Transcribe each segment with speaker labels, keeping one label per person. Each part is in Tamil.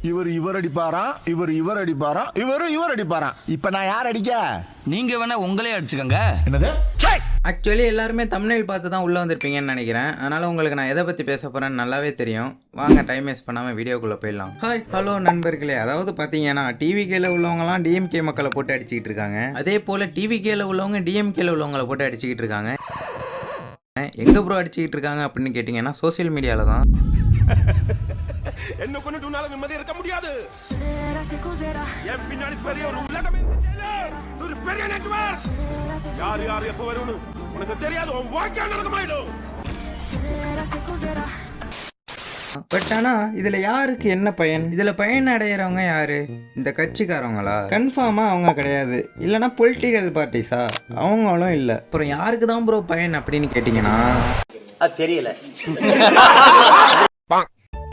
Speaker 1: இவர் அடிப்பாராம், இவர் அடிப்பாராம், இவர் அடிப்பாராம். இப்ப நான் யார் அடிக்க?
Speaker 2: நீங்க வேணா உங்களே அடிச்சுக்கங்க.
Speaker 1: என்னது?
Speaker 3: ஆக்சுவலி எல்லாருமே தம்ப்நெயில் பார்த்து தான் உள்ளே வந்திருப்பீங்கன்னு நினைக்கிறேன். அதனால் உங்களுக்கு நான் எதை பற்றி பேச போகிறேன்னு நல்லாவே தெரியும். வாங்க டைம் வேஸ்ட் பண்ணாமல் வீடியோக்குள்ளே போயிடலாம். ஹாய் ஹலோ நண்பர்களே. அதாவது பார்த்தீங்கன்னா டிவிகேல உள்ளவங்கலாம் டிஎம்கே மக்களை போட்டு அடிச்சுக்கிட்டு இருக்காங்க. அதே போல் டிவிகேல உள்ளவங்க டிஎம்கேல உள்ளவங்களை போட்டு அடிச்சுக்கிட்டு இருக்காங்க. எங்கே ப்ரோ அடிச்சுக்கிட்டு இருக்காங்க அப்படின்னு கேட்டிங்கன்னா சோசியல் மீடியாவில் தான்.
Speaker 4: என்ன கொண்டு உன்னால நிம்மதி இருக்க முடியாது. என் பின்னாடி பெரிய ஒரு உலகம் ஒரு பெரிய நெட்வொர்க். யார் யார் எப்ப வரணும் உனக்கு தெரியாது. உன் வாழ்க்கை நடக்கமாயிடும்.
Speaker 3: பட் ஆனால் இதில் யாருக்கு என்ன பயன்? இதில் பயன் அடைகிறவங்க யாரு? இந்த கட்சிக்காரவங்களா? கன்ஃபார்மாக அவங்க கிடையாது. இல்லைனா பொலிட்டிக்கல் பார்ட்டிஸா? அவங்களும் இல்லை. அப்புறம் யாருக்கு தான் ப்ரோ பயன் அப்படின்னு கேட்டிங்கன்னா
Speaker 2: தெரியல.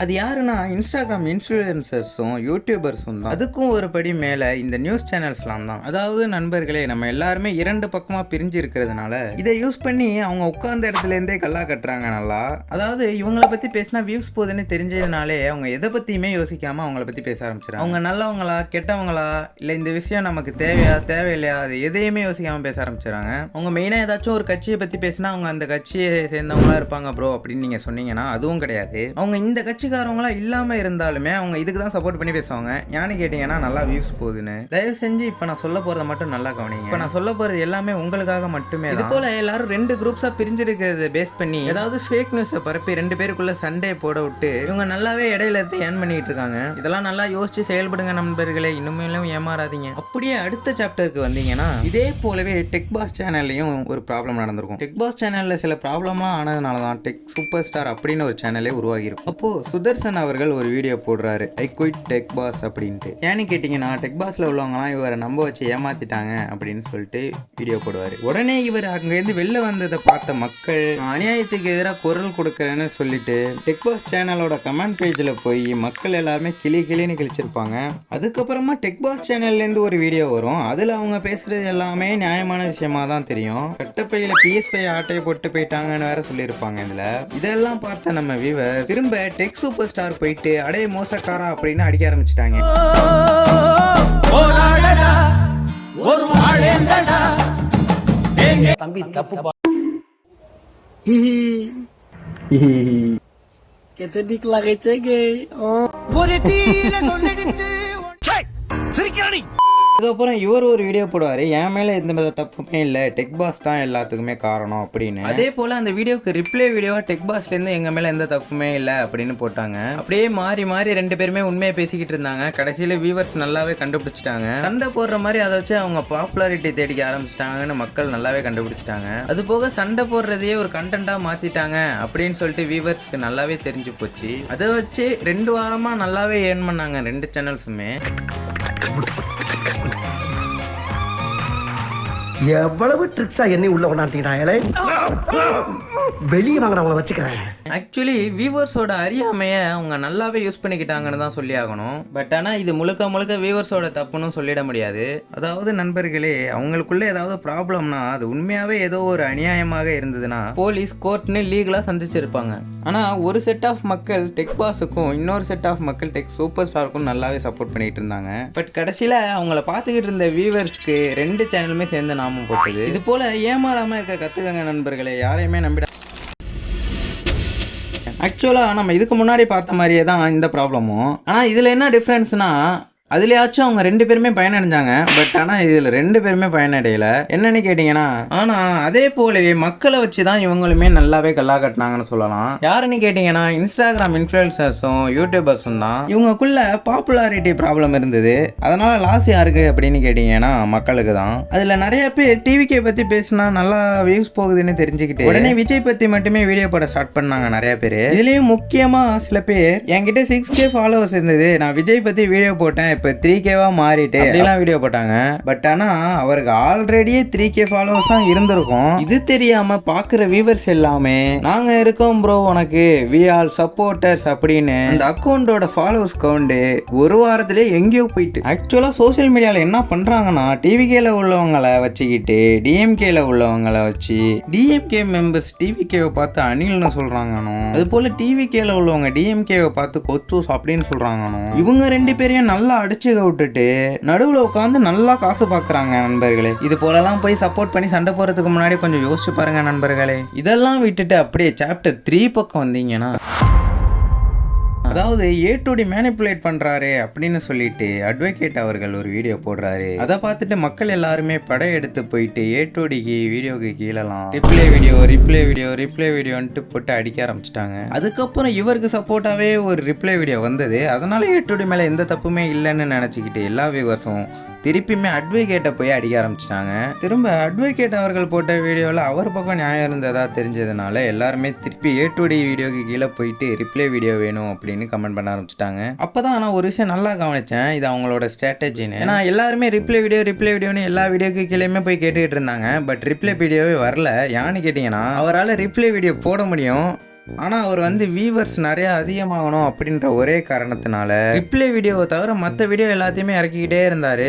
Speaker 3: அது யாருன்னா இன்ஸ்டாகிராம் இன்ஃப்ளூயன்சர்ஸும் யூடியூபர்ஸும் தான். அதுக்கும் ஒரு படி மேலே இந்த நியூஸ் சேனல்ஸ்லாம் தான். அதாவது நண்பர்களே, நம்ம எல்லாருமே இரண்டு பக்கமாக பிரிஞ்சு இருக்கிறதுனால இதை யூஸ் பண்ணி அவங்க உட்கார்ந்த இடத்துலேருந்தே கல்லா கட்டுறாங்க நல்லா. அதாவது இவங்களை பற்றி பேசினா வியூஸ் போகுதுன்னு தெரிஞ்சதுனாலே அவங்க எதை பற்றியுமே யோசிக்காமல் அவங்கள பற்றி பேச ஆரம்பிச்சிடறாங்க. அவங்க நல்லவங்களா கெட்டவங்களா, இல்லை இந்த விஷயம் நமக்கு தேவையா தேவையில்லையா, அது எதையுமே யோசிக்காமல் பேச ஆரம்பிச்சிடறாங்க. அவங்க மெயினாக ஏதாச்சும் ஒரு கட்சியை பற்றி பேசினா அவங்க அந்த கட்சியை சேர்ந்தவங்களா இருப்பாங்க ப்ரோ அப்படின்னு நீங்கள் சொன்னீங்கன்னா அதுவும் கிடையாது. அவங்க இந்த கட்சிக்காரவங்களா இல்லாம இருந்தாலுமே அவங்க இதுக்கு தான் சப்போர்ட் பண்ணி பேசுவாங்க. ஏன்னு கேட்டீங்கன்னா நல்லா வியூஸ் போகுதுன்னு. தயவு செஞ்சு இப்ப நான் சொல்ல போறதை மட்டும் நல்லா கவனிங்க. இப்ப நான் சொல்ல போறது எல்லாமே உங்களுக்காக மட்டுமே. இது போல எல்லாரும் ரெண்டு குரூப்ஸா பிரிஞ்சிருக்கிறத பேஸ் பண்ணி ஏதாவது ஃபேக் நியூஸை பரப்பி ரெண்டு பேருக்குள்ள சண்டே போட விட்டு இவங்க நல்லாவே இடையில ஏர்ன் பண்ணிட்டு இருக்காங்க. இதெல்லாம் நல்லா யோசிச்சு செயல்படுங்க நண்பர்களே. இன்னும் ஏமாறாதீங்க. அப்படியே அடுத்த சாப்டருக்கு வந்தீங்கன்னா இதே போலவே டெக் பாஸ் சேனல்லையும் ஒரு ப்ராப்ளம் நடந்திருக்கும். டெக் பாஸ் சேனல்ல சில ப்ராப்ளம்லாம் ஆனதுனாலதான் டெக் சூப்பர் ஸ்டார் அப்படின்னு ஒரு சேனலே உருவாகி இருக்கும். அப்போ சுதர்சன் அவர்கள் ஒரு வீடியோ போடுறாரு, ஐ குயிட் டெக் பாஸ் அப்படின்ட்டு. ஏன்னு கேட்டிங்கன்னா டெக் பாஸ்ல உள்ளவங்கலாம் இவரை நம்ப வச்சு ஏமாத்திட்டாங்க அப்படின்னு சொல்லிட்டு வீடியோ போடுவார். உடனே இவர் அங்கேருந்து வெளில வந்ததை பார்த்த மக்கள் அநியாயத்துக்கு எதிராக குரல் கொடுக்குறேன்னு சொல்லிட்டு டெக் பாஸ் சேனலோட கமெண்ட் பேஜில் போய் மக்கள் எல்லாருமே கிளின்னு கிழிச்சிருப்பாங்க. அதுக்கப்புறமா டெக் பாஸ் சேனல்லேருந்து ஒரு வீடியோ வரும். அதில் அவங்க பேசுறது எல்லாமே நியாயமான விஷயமா தான் தெரியும். கட்டப்பையில PS5 ஆட்டையை போட்டு போயிட்டாங்கன்னு வேற சொல்லியிருப்பாங்க. இதெல்லாம் பார்த்த நம்ம வியூவர் திரும்ப டெக் சூப்பர் ஸ்டார் போயிட்டு அடே மோசக்காரா அப்படின்னு அடிக்க ஆரம்பிச்சிட்டாங்க.
Speaker 2: தம்பி தப்பு
Speaker 5: ketik lagi cege.
Speaker 4: சிரிக்கிறானி.
Speaker 3: அதுக்கப்புறம் இவர் ஒரு வீடியோ போடுவார், என் மேலே எந்த வித தப்புமே இல்லை, டெக் பாஸ் தான் எல்லாத்துக்குமே காரணம் அப்படின்னு. அதே போல் அந்த வீடியோக்கு ரிப்ளை வீடியோவா டெக் பாஸ்லேருந்து எங்கள் மேலே எந்த தப்புமே இல்லை அப்படின்னு போட்டாங்க. அப்படியே மாறி ரெண்டு பேருமே உண்மையை பேசிக்கிட்டு இருந்தாங்க. கடைசியில் வியூவர்ஸ் நல்லாவே கண்டுபிடிச்சிட்டாங்க. சண்டை போடுற மாதிரி அதை வச்சு அவங்க பாப்புலாரிட்டி தேடிக்க ஆரம்பிச்சிட்டாங்கன்னு மக்கள் நல்லாவே கண்டுபிடிச்சிட்டாங்க. அது போக சண்டை போடுறதையே ஒரு கண்டென்ட்டாக மாற்றிட்டாங்க அப்படின்னு சொல்லிட்டு வியூவர்ஸ்க்கு நல்லாவே தெரிஞ்சு போச்சு. அதை வச்சு 2 வாரமாக நல்லாவே ஏர்ன் பண்ணாங்க ரெண்டு சேனல்ஸுமே.
Speaker 5: எவ்வளவு ட்ரிக்ஸா என்னை உள்ள கொண்டாட்டினாங்களே. வெளியே வாங்க, அவங்கள வச்சுக்கிறேன்.
Speaker 3: ஆக்சுவலி வியூவர்ஸோட அறியாமையை அவங்க நல்லாவே யூஸ் பண்ணிக்கிட்டாங்கன்னு தான் சொல்லி ஆகணும். பட் ஆனால் இது முழுக்க வியூவர்ஸோட தப்புன்னு சொல்லிட முடியாது. அதாவது நண்பர்களே, அவங்களுக்குள்ள ஏதாவது ப்ராப்ளம்னா அது உண்மையாகவே ஏதோ ஒரு அநியாயமாக இருந்ததுன்னா போலீஸ் கோர்ட்னு லீகலாக சந்திச்சிருப்பாங்க. ஆனால் ஒரு செட் ஆஃப் மக்கள் டெக் பாஸுக்கும் இன்னொரு செட் ஆஃப் மக்கள் டெக் சூப்பர் ஸ்டாருக்கும் நல்லாவே சப்போர்ட் பண்ணிட்டு இருந்தாங்க. பட் கடைசியில் அவங்கள பார்த்துக்கிட்டு இருந்த வியூவர்ஸ்க்கு 2 சேனலுமே சேர்ந்து நாமம் போட்டது. இது போல ஏமாறாமல் இருக்க கற்றுக்கங்க நண்பர்களே. யாரையுமே நம்பிட. ஆக்சுவலாக நம்ம இதுக்கு முன்னாடி பார்த்த மாதிரியே தான் இந்த ப்ராப்ளமும். ஆனால் இதில் என்ன டிஃப்ரென்ஸ்னா அதுலயாச்சும் அவங்க 2 பேருமே பயனடைஞ்சாங்க. பட் ஆனால் இதில் 2 பேருமே பயனடையலை. என்னன்னு கேட்டிங்கன்னா, ஆனால் அதே போலவே மக்களை வச்சு தான் இவங்களுமே நல்லாவே கல்லா கட்டினாங்கன்னு சொல்லலாம். யாருன்னு கேட்டிங்கன்னா இன்ஸ்டாகிராம் இன்ஃப்ளூயன்சர்ஸும் யூடியூபர்ஸும் தான். இவங்களுக்குள்ள பாப்புலாரிட்டி ப்ராப்ளம் இருந்தது. அதனால லாஸ் யாருக்கு அப்படின்னு கேட்டிங்கன்னா மக்களுக்கு தான். அதில் நிறைய பேர் டிவிக்கே பற்றி பேசினா நல்லா வியூஸ் போகுதுன்னு தெரிஞ்சுக்கிட்டு உடனே விஜய் பற்றி மட்டுமே வீடியோ போட ஸ்டார்ட் பண்ணாங்க நிறைய பேர். இதுலேயும் முக்கியமாக சில பேர் என்கிட்ட 6K ஃபாலோவர்ஸ் இருந்தது, நான் விஜய் பற்றி வீடியோ போட்டேன், இப்போ 3K-வா மாறிட்டு அப்படிலாம் வீடியோ போட்டாங்க. பட் ஆனா அவருக்கு ஆல்ரெடியே 3K ஃபாலோவர்ஸ் தான் இருந்திருக்கும். இது தெரியாம பாக்குற வியூவர்ஸ் எல்லாமே நாங்க இருக்கோம் ப்ரோ உனக்கு வி ஆல் சப்போர்ட்டர்ஸ் அப்படின்னு அந்த அக்கௌண்டோட ஃபாலோவர்ஸ் கவுண்ட் ஒரு வாரத்திலே எங்கேயோ போயிட்டு. ஆக்சுவலா சோசியல் மீடியால என்ன பண்றாங்கன்னா டிவிகேல உள்ளவங்களை வச்சுக்கிட்டு டிஎம்கேல உள்ளவங்களை வச்சு டிஎம்கே மெம்பர்ஸ் டிவிகேவை பார்த்து அணில்னு சொல்றாங்கனோ, அது போல டிவிகேல உள்ளவங்க டிஎம்கேவை பார்த்து கொத்தூஸ் அப்படின்னு சொல்றாங்கனோ, இவங்க 2 பேரையும் நல்லா அடிச்சு விட்டுட்டு நடுவுல உட்காந்து நல்லா காசு பாக்குறாங்க நண்பர்களே. இது போலலாம் போய் சப்போர்ட் பண்ணி சண்டை போறதுக்கு முன்னாடி கொஞ்சம் யோசிச்சு பாருங்க நண்பர்களே. இதெல்லாம் விட்டுட்டு அப்படியே சாப்டர் 3 பக்கம் வந்தீங்கன்னா, அதாவது A2D மேனிப்புலேட் பண்றாரு அப்படின்னு சொல்லிட்டு அட்வொகேட் அவர்கள் ஒரு வீடியோ போடுறாரு. அதை பார்த்துட்டு மக்கள் எல்லாருமே படையெடுத்து போயிட்டு A2Dக்கு வீடியோக்கு கீழலாம் ரிப்ளை வீடியோன்ட்டு போட்டு அடிக்க ஆரம்பிச்சிட்டாங்க. அதுக்கப்புறம் இவருக்கு சப்போர்ட்டாவே ஒரு ரிப்ளை வீடியோ வந்தது. அதனால A2D மேல எந்த தப்புமே இல்லைன்னு நினைச்சுக்கிட்டு எல்லா வியூவர்ஸும் திருப்பியுமே அட்வொகேட்டை போய் அடிக்க ஆரம்பிச்சிட்டாங்க. திரும்ப அட்வொகேட் அவர்கள் போட்ட வீடியோவில் அவர் பக்கம் நியாயம் இருந்ததா தெரிஞ்சதுனால எல்லாருமே திருப்பி A2D வீடியோக்கு கீழே போயிட்டு ரிப்ளை வீடியோ வேணும் அப்படின்னு கமெண்ட் பண்ண ஆரம்பிச்சிட்டாங்க. அப்பதான் நான் ஒரு விஷயம் நல்லா கவனிச்சேன், இது அவங்களோட ஸ்ட்ராட்டஜின்னு. ஏன்னா எல்லாருமே ரிப்ளை வீடியோன்னு எல்லா வீடியோக்கு கீழேயுமே போய் கேட்டுக்கிட்டு இருந்தாங்க. பட் ரிப்ளை வீடியோவே வரல. ஏன்னு கேட்டீங்கன்னா அவரால் ரிப்ளை வீடியோ போட முடியும், ஆனா அவர் வியூவர்ஸ் நிறைய அதிகமாகணும் அப்படின்ற ஒரே காரணத்தினால ரிப்ளை வீடியோவை தவிர மற்ற வீடியோ எல்லாத்தையுமே இறக்கிக்கிட்டே இருந்தாரு.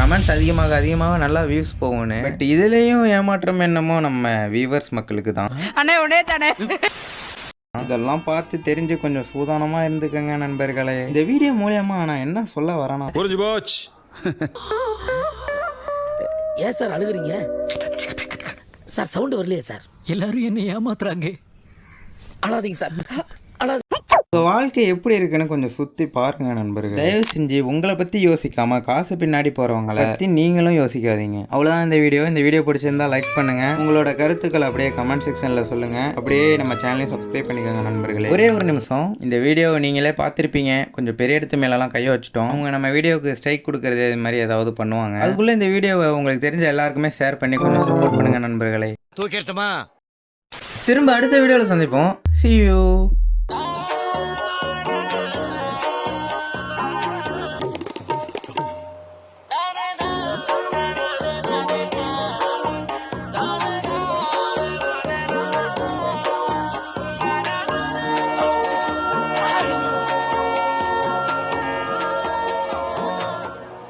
Speaker 3: கமெண்ட்ஸ் அதிகமாக நல்லா வியூஸ் போகும்னு. பட் இதுலயும் ஏமாற்றம் என்னமோ நம்ம வியூவர்ஸ் மக்களுக்கு தான். அதெல்லாம் பார்த்து தெரிஞ்சு கொஞ்சம் சூதானமா இருந்துக்கங்க நண்பர்களே. இந்த வீடியோ மூலியமா நான் என்ன சொல்ல வரேன்னா,
Speaker 4: புரிஞ்சு போச்சு.
Speaker 6: ஏன் சார் அழுகுறீங்க சார்? சவுண்ட் வரலையே சார்?
Speaker 7: எல்லாரும் என்ன ஏமாத்துறாங்க.
Speaker 6: அழாதீங்க சார்.
Speaker 3: உங்க வாழ்க்கை எப்படி இருக்குன்னு கொஞ்சம் சுத்தி பாருங்க நண்பர்கள். தயவு செஞ்சு உங்களை பத்தி யோசிக்காம காசு பின்னாடி போறவங்களை பத்தி நீங்களும் யோசிக்காதீங்க. அவ்வளவுதான் இந்த வீடியோ பிடிச்சிருந்தா லைக் பண்ணுங்க. உங்களோட கருத்துக்களை அப்படியே கமெண்ட் செக்ஷன்ல சொல்லுங்க. அப்படியே நம்ம சேனலையும் சப்ஸ்கிரைப் பண்ணிக்கோங்க நண்பர்களே. ஒரே ஒரு நிமிஷம், இந்த வீடியோவை நீங்களே பார்த்திருப்பீங்க, கொஞ்சம் பெரிய இடத்து மேலெல்லாம் கையை வச்சுட்டோம். அவங்க நம்ம வீடியோவுக்கு ஸ்ட்ரைக் கொடுக்கறது இது மாதிரி ஏதாவது பண்ணுவாங்க. அதுக்குள்ள இந்த வீடியோவை உங்களுக்கு தெரிஞ்ச எல்லாருக்குமே ஷேர் பண்ணி கொஞ்சம் சப்போர்ட் பண்ணுங்க நண்பர்களே.
Speaker 6: தூக்கிட்டுமா?
Speaker 3: திரும்ப அடுத்த வீடியோவில் சந்திப்போம். See you.